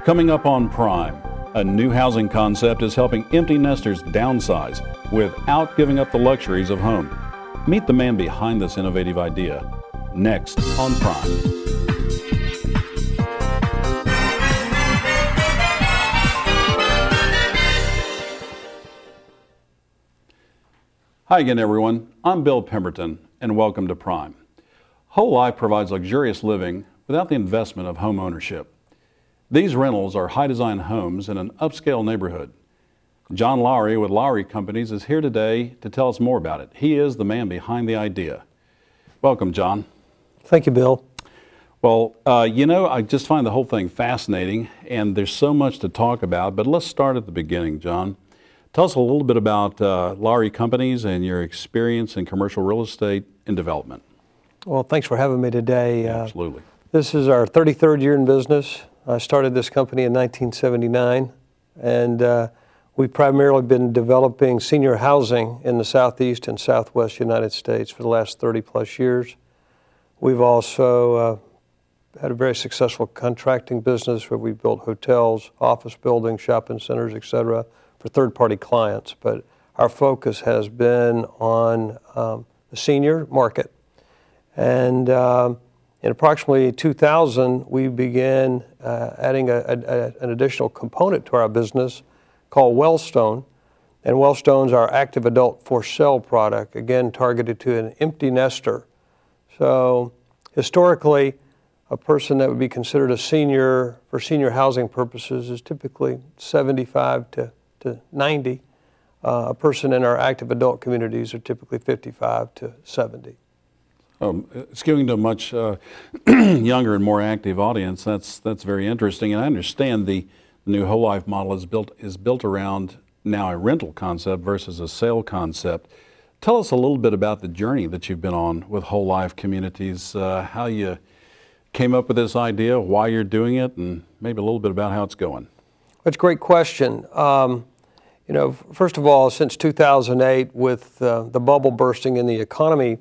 Coming up on Prime, a new housing concept is helping empty nesters downsize without giving up the luxuries of home. Meet the man behind this innovative idea, next on Prime. Hi again, everyone. I'm Bill Pemberton, and welcome to Prime. Whole Life provides luxurious living without the investment of home ownership. These rentals are high-design homes in an upscale neighborhood. John Lowery with Lowery Companies is here today to tell us more about it. He is the man behind the idea. Welcome, John. Thank you, Bill. Well, I just find the whole thing fascinating, and there's so much to talk about, but let's start at the beginning, John. Tell us a little bit about Lowery Companies and your experience in commercial real estate and development. Well, thanks for having me today. Absolutely. This is our 33rd year in business. I started this company in 1979, and we've primarily been developing senior housing in the Southeast and Southwest United States for the last 30 plus years. We've also had a very successful contracting business where we built hotels, office buildings, shopping centers, et cetera, for third-party clients, but our focus has been on the senior market. And in approximately 2000, we began adding an additional component to our business called Wellstone. And Wellstone's our active adult for sale product, again targeted to an empty nester. So historically, a person that would be considered a senior for senior housing purposes is typically 75 to 90. A person in our active adult communities are typically 55 to 70. Skewing to a much younger and more active audience, that's very interesting. And I understand the new Whole Life model is built around now a rental concept versus a sale concept. Tell us a little bit about the journey that you've been on with Whole Life Communities, how you came up with this idea, why you're doing it, and maybe a little bit about how it's going. That's a great question. First of all, since 2008, with the bubble bursting in the economy,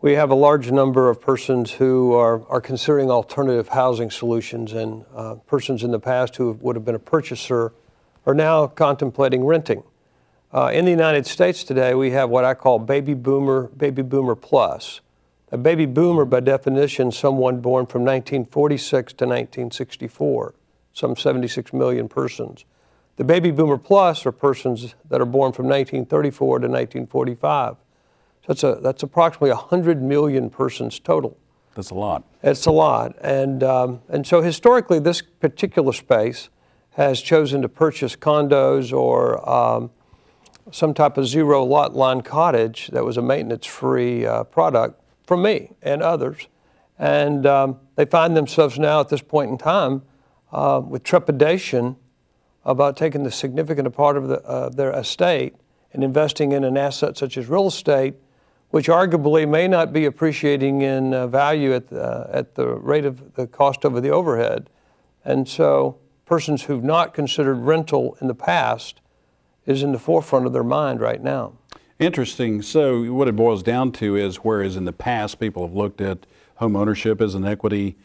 we have a large number of persons who are considering alternative housing solutions, and persons in the past who would have been a purchaser are now contemplating renting. In the United States today, we have what I call baby boomer plus. A baby boomer, by definition, someone born from 1946 to 1964, some 76 million persons. The baby boomer plus are persons that are born from 1934 to 1945. That's approximately 100 million persons total. That's a lot. It's a lot. And so historically, this particular space has chosen to purchase condos or some type of zero lot line cottage that was a maintenance-free product from me and others. And they find themselves now at this point in time with trepidation about taking the significant part of their estate and investing in an asset such as real estate, which arguably may not be appreciating in value at the rate of the cost over the overhead. And so persons who've not considered rental in the past is in the forefront of their mind right now. Interesting. So what it boils down to is, whereas in the past people have looked at home ownership as an equity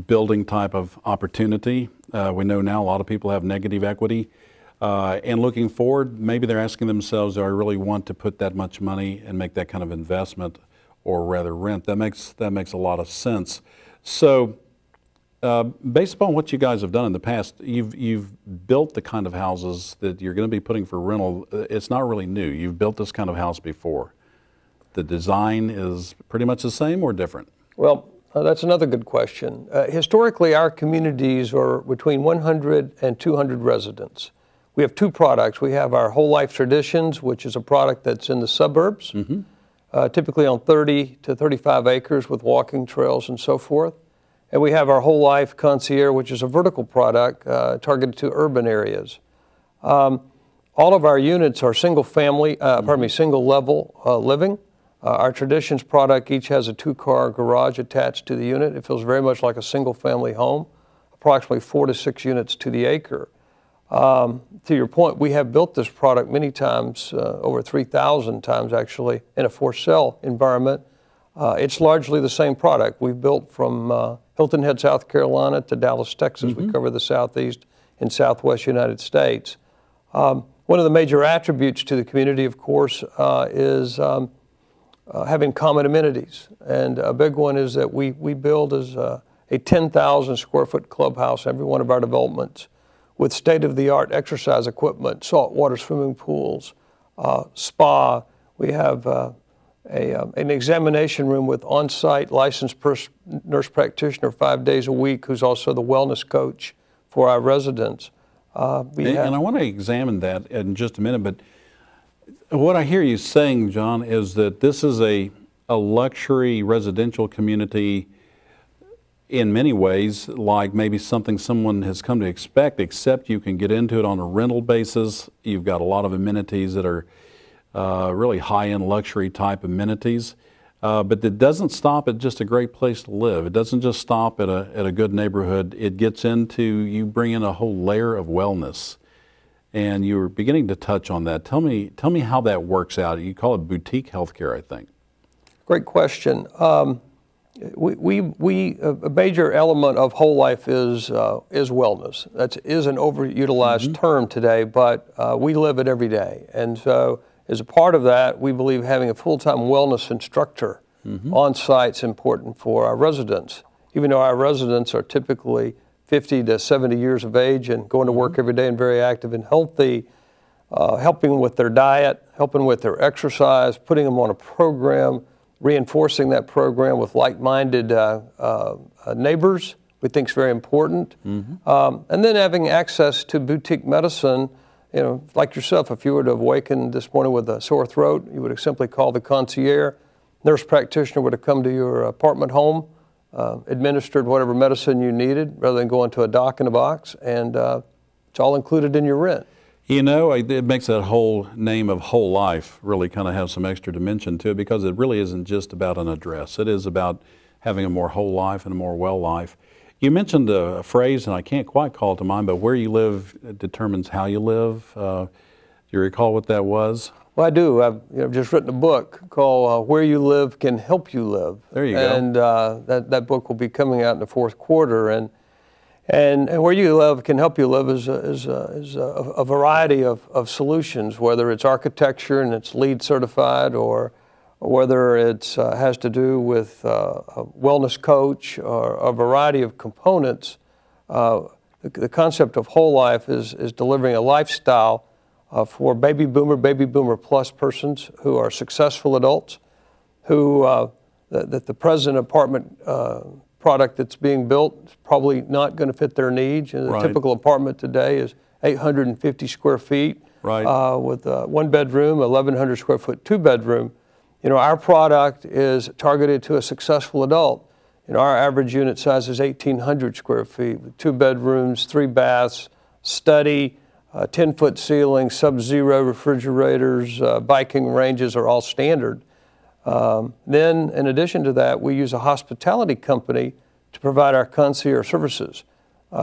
building type of opportunity, we know now a lot of people have negative equity. And looking forward, maybe they're asking themselves, do I really want to put that much money and make that kind of investment, or rather rent? That makes a lot of sense. So based upon what you guys have done in the past, you've built the kind of houses that you're going to be putting for rental. It's not really new. You've built this kind of house before. The design is pretty much the same or different? Well, that's another good question. Historically, our communities are between 100 and 200 residents. We have two products. We have our Whole Life Traditions, which is a product that's in the suburbs, typically on 30 to 35 acres with walking trails and so forth. And we have our Whole Life Concierge, which is a vertical product targeted to urban areas. All of our units are single level living. Our Traditions product each has a 2-car garage attached to the unit. It feels very much like a single family home, approximately 4 to 6 units to the acre. To your point, we have built this product many times, over 3,000 times actually, in a for sale environment. It's largely the same product. We've built from Hilton Head, South Carolina, to Dallas, Texas. We cover the Southeast and Southwest United States. One of the major attributes to the community, of course, is having common amenities. And a big one is that we build as a 10,000 square foot clubhouse in every one of our developments with state-of-the-art exercise equipment, saltwater swimming pools, spa. We have an examination room with on-site licensed nurse practitioner 5 days a week who's also the wellness coach for our residents. And I want to examine that in just a minute, but what I hear you saying, John, is that this is a luxury residential community in many ways, like maybe something someone has come to expect, except you can get into it on a rental basis. You've got a lot of amenities that are really high-end luxury type amenities, but it doesn't stop at just a great place to live. It doesn't just stop at a good neighborhood. It gets into, you bring in a whole layer of wellness, and you're beginning to touch on that. Tell me how that works out. You call it boutique healthcare, I think. Great question. A major element of whole life is wellness. That is an overutilized term today, but we live it every day. And so as a part of that, we believe having a full-time wellness instructor on site is important for our residents. Even though our residents are typically 50 to 70 years of age and going to work every day and very active and healthy, helping with their diet, helping with their exercise, putting them on a program, reinforcing that program with like-minded neighbors, we think is very important. And then having access to boutique medicine. You know, like yourself, if you were to have awakened this morning with a sore throat, you would have simply called the concierge. Nurse practitioner would have come to your apartment home, administered whatever medicine you needed, rather than going to a doc in a box, and it's all included in your rent. You know, it makes that whole name of whole life really kind of have some extra dimension to it, because it really isn't just about an address. It is about having a more whole life and a more well life. You mentioned a phrase, and I can't quite call it to mind, but where you live determines how you live. Do you recall what that was? Well, I do. I've just written a book called Where You Live Can Help You Live. There you go. And that book will be coming out in the fourth quarter. And Where You Live Can Help You Live is a variety of solutions, whether it's architecture and it's LEED certified, or whether it has to do with a wellness coach or a variety of components. The concept of whole life is delivering a lifestyle for baby boomer plus persons who are successful adults, who that the present apartment product that's being built is probably not going to fit their needs. And the typical apartment today is 850 square feet with one bedroom, 1,100 square foot, two bedroom. You know, our product is targeted to a successful adult. You know, our average unit size is 1,800 square feet with 2 bedrooms, 3 baths, study, 10-foot ceiling, sub-zero refrigerators, biking ranges are all standard. Then, in addition to that, we use a hospitality company to provide our concierge services.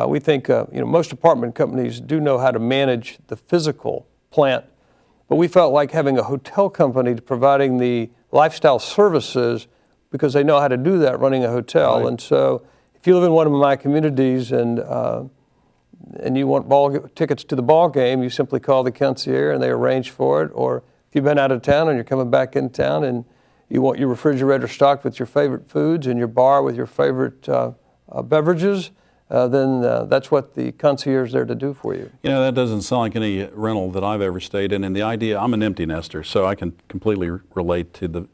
We think, you know, most apartment companies do know how to manage the physical plant, but we felt like having a hotel company to providing the lifestyle services, because they know how to do that running a hotel. And so if you live in one of my communities and you want tickets to the ball game, you simply call the concierge and they arrange for it. Or if you've been out of town and you're coming back in town and you want your refrigerator stocked with your favorite foods and your bar with your favorite beverages, then that's what the concierge is there to do for you. You know, that doesn't sound like any rental that I've ever stayed in. And the idea, I'm an empty nester, so I can completely relate to the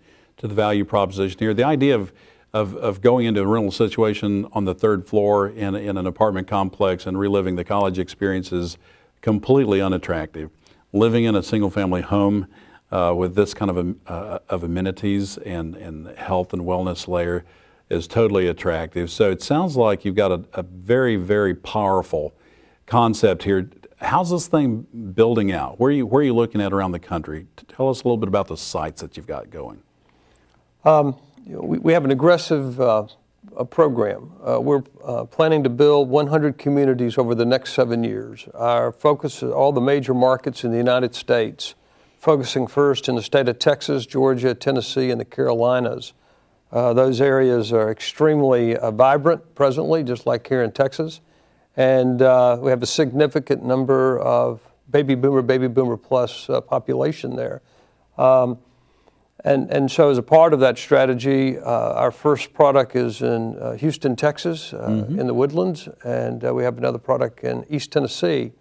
value proposition here. The idea of going into a rental situation on the third floor in an apartment complex and reliving the college experience is completely unattractive. Living in a single-family home with this kind of amenities and health and wellness layer is totally attractive. So it sounds like you've got a very, very powerful concept here. How's this thing building out? Where are you looking at around the country? Tell us a little bit about the sites that you've got going. We have an aggressive program. We're planning to build 100 communities over the next 7 years. Our focus is all the major markets in the United States, focusing first in the state of Texas, Georgia, Tennessee, and the Carolinas. Those areas are extremely vibrant presently, just like here in Texas. And we have a significant number of baby boomer plus population there. And so as a part of that strategy, our first product is in Houston, Texas, in the Woodlands, and we have another product in East Tennessee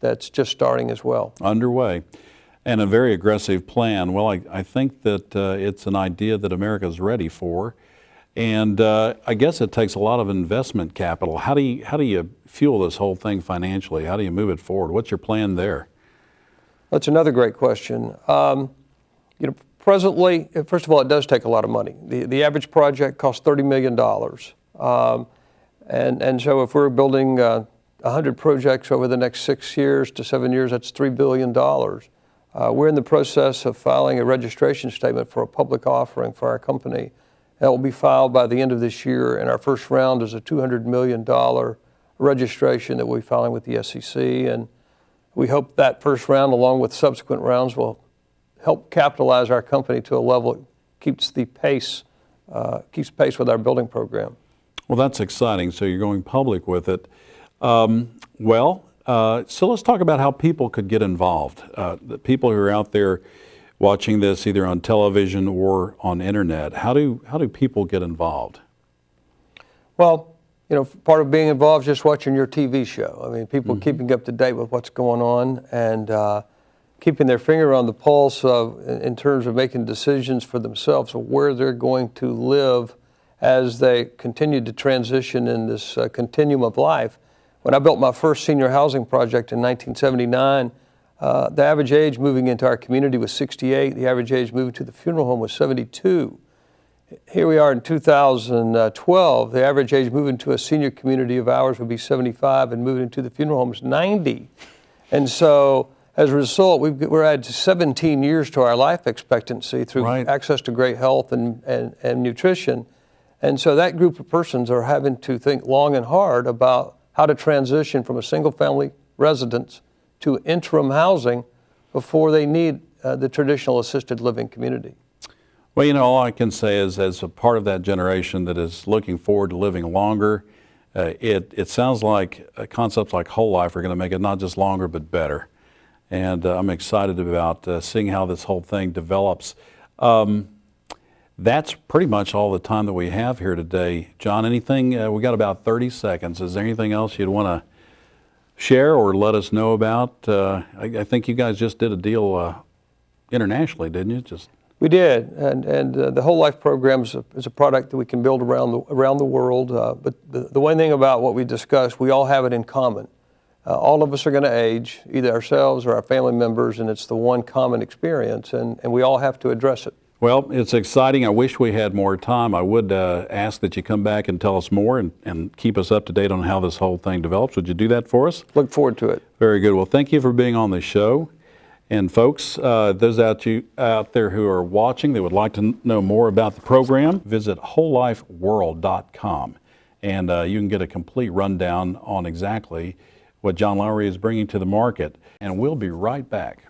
that's just starting as well. Underway. And a very aggressive plan. Well, I think that it's an idea that America's ready for. And I guess it takes a lot of investment capital. How do you fuel this whole thing financially? How do you move it forward? What's your plan there? That's another great question. Presently, first of all, it does take a lot of money. The average project costs $30 million. And so if we're building 100 projects over the next 6 years to 7 years, that's $3 billion. We're in the process of filing a registration statement for a public offering for our company. That will be filed by the end of this year, and our first round is a $200 million registration that we'll be filing with the SEC. And we hope that first round, along with subsequent rounds, will help capitalize our company to a level that keeps pace with our building program. Well, that's exciting. So you're going public with it. So let's talk about how people could get involved. The people who are out there watching this either on television or on internet, how do people get involved? Well, part of being involved is just watching your TV show. I mean, people keeping up to date with what's going on and keeping their finger on the pulse in terms of making decisions for themselves of where they're going to live as they continue to transition in this continuum of life. When I built my first senior housing project in 1979, the average age moving into our community was 68. The average age moving to the funeral home was 72. Here we are in 2012. The average age moving to a senior community of ours would be 75, and moving into the funeral home is 90. And so, as a result, we're adding 17 years to our life expectancy through access to great health and nutrition. And so that group of persons are having to think long and hard about how to transition from a single-family residence to interim housing before they need the traditional assisted living community. Well, all I can say is, as a part of that generation that is looking forward to living longer, it sounds like concepts like whole life are going to make it not just longer but better. And I'm excited about seeing how this whole thing develops. That's pretty much all the time that we have here today. John, anything? We got about 30 seconds. Is there anything else you'd want to share or let us know about? I think you guys just did a deal internationally, didn't you? We did, and the Whole Life program is a product that we can build around the world. But the one thing about what we discussed, we all have it in common. All of us are going to age, either ourselves or our family members, and it's the one common experience, and we all have to address it. Well, it's exciting. I wish we had more time. I would ask that you come back and tell us more and keep us up to date on how this whole thing develops. Would you do that for us? Look forward to it. Very good. Well, thank you for being on the show. And folks, those out there who are watching that would like to know more about the program, visit wholelifeworld.com, and you can get a complete rundown on exactly what John Lowery is bringing to the market. And we'll be right back.